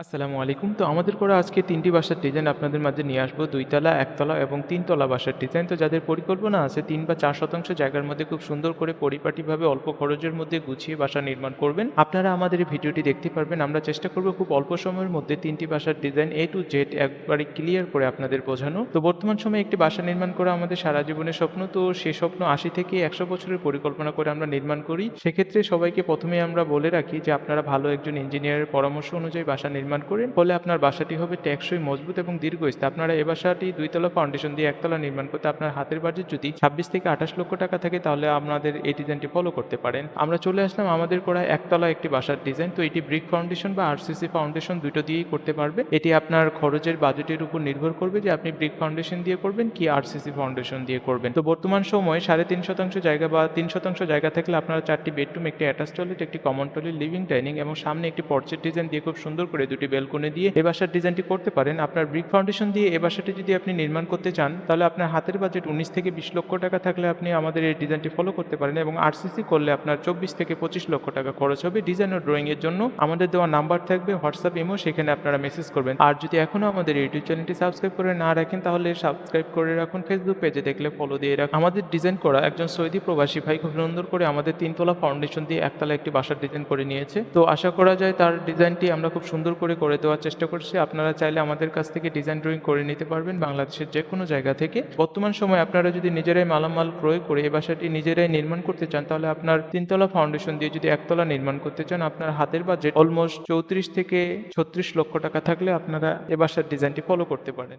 আসসালামু আলাইকুম। তো আমাদের করা আজকে ৩ টি বাসার ডিজাইন আপনাদের মাঝে নিয়ে আসবো। ২ তলা, ১ তলা এবং ৩ তলা বাসার ডিজাইন। তো যাদের পরিকল্পনা আছে ৩ বা ৪ শতাংশ জায়গার মধ্যে খুব সুন্দর করে পরিপাটিভাবে অল্প খরচের মধ্যে গুছিয়ে বাসা নির্মাণ করবেন, আপনারা আমাদের এই ভিডিওটি দেখতে পারবেন। আমরা চেষ্টা করব খুব অল্প সময়ের মধ্যে ৩ টি বাসার ডিজাইন A to Z একবারে ক্লিয়ার করে আপনাদের বোঝানো। তো বর্তমান সময়ে একটি বাসা নির্মাণ করা আমাদের সারা জীবনের স্বপ্ন। তো সে স্বপ্ন ৮০ থেকে ১০০ বছরের পরিকল্পনা করে আমরা নির্মাণ করি। সেক্ষেত্রে সবাইকে প্রথমেই আমরা বলে রাখি যে আপনারা ভালো একজন ইঞ্জিনিয়ারের পরামর্শ অনুযায়ী বাসা নির্মাণ করেন। ফলে আপনার বাসাটি হবে টেকসই, মজবুত এবং দীর্ঘস্থায়ী। আপনারা এই বাসাটি ২ তলা ফাউন্ডেশন দিয়ে ১ তলা নির্মাণ করতে আপনার হাতের বাজেট যদি ২৬ থেকে ২৮ লক্ষ টাকা থাকে তাহলে আপনাদের এই ডিজাইনটি ফলো করতে পারেন। আমরা চলে আসলাম আমাদের করা ১ তলা একটি বাসার ডিজাইন। তো এটি ব্রিক ফাউন্ডেশন বা আরসিসি ফাউন্ডেশন দুটো দিয়েই করতে পারবেন। এটি আপনার খরচের বাজেটের উপর নির্ভর করবে যে আপনি ব্রিক ফাউন্ডেশন দিয়ে করবেন কি আরসিসি ফাউন্ডেশন দিয়ে করবেন। তো বর্তমান সময়ে ৩.৫% জায়গা বা ৩% জায়গা থাকলে আপনারা ৪টি বেডরুম, একটি অ্যাটাচ টয়লেট, একটি কমন টয়লেট, লিভিং, ডাইনিং এবং সামনে একটি পর্চের ডিজাইন দিয়ে খুব সুন্দর করে দুটি বেলকনি দিয়ে এই বাসার ডিজাইনটি করতে পারেন। আপনার ব্রিক ফাউন্ডেশন দিয়ে এই বাসাটি যদি আপনি নির্মাণ করতে চান তাহলে আপনার হাতের বাজেট ১৯ থেকে ২০ লক্ষ টাকা থাকলে আপনি আমাদের এই ডিজাইনটি ফলো করতে পারেন এবং আরসিসি করলে আপনার ২৪ থেকে ২৫ লক্ষ টাকা খরচ হবে। ডিজাইন ও ড্রয়িং এর জন্য আমাদের দেওয়া নাম্বার থাকবে, হোয়াটসঅ্যাপ, ইমো, সেখানে আপনারা মেসেজ করবেন। আর যদি এখনো আমাদের ইউটিউব চ্যানেলটি সাবস্ক্রাইব করে না রাখেন তাহলে সাবস্ক্রাইব করে রাখুন। ফেসবুক পেজে দেখলে ফলো দিয়ে রাখুন। আমাদের ডিজাইন করা একজন সৌদি প্রবাসী ভাই খুব সুন্দর করে আমাদের ৩ তলা ফাউন্ডেশন দিয়ে ১ তলা একটি বাসার ডিজাইন করে নিয়েছে। তো আশা করা যায় তার ডিজাইনটি আমরা খুব সুন্দর করে দেওয়ার চেষ্টা করছি। আপনারা চাইলে আমাদের কাছ থেকে ডিজাইন ড্রয়িং করে নিতে পারবেন বাংলাদেশের যে কোনো জায়গা থেকে। বর্তমান সময়ে আপনারা যদি নিজেরাই মালামাল ক্রয় করে এই বাসাটি নিজেরাই নির্মাণ করতে চান তাহলে আপনার ৩ তলা ফাউন্ডেশন দিয়ে যদি ১ তলা নির্মাণ করতে চান আপনার হাতের বাজেট অলমোস্ট ৩৪ থেকে ৩৬ লক্ষ টাকা থাকলে আপনারা এ বাসার ডিজাইনটি ফলো করতে পারেন।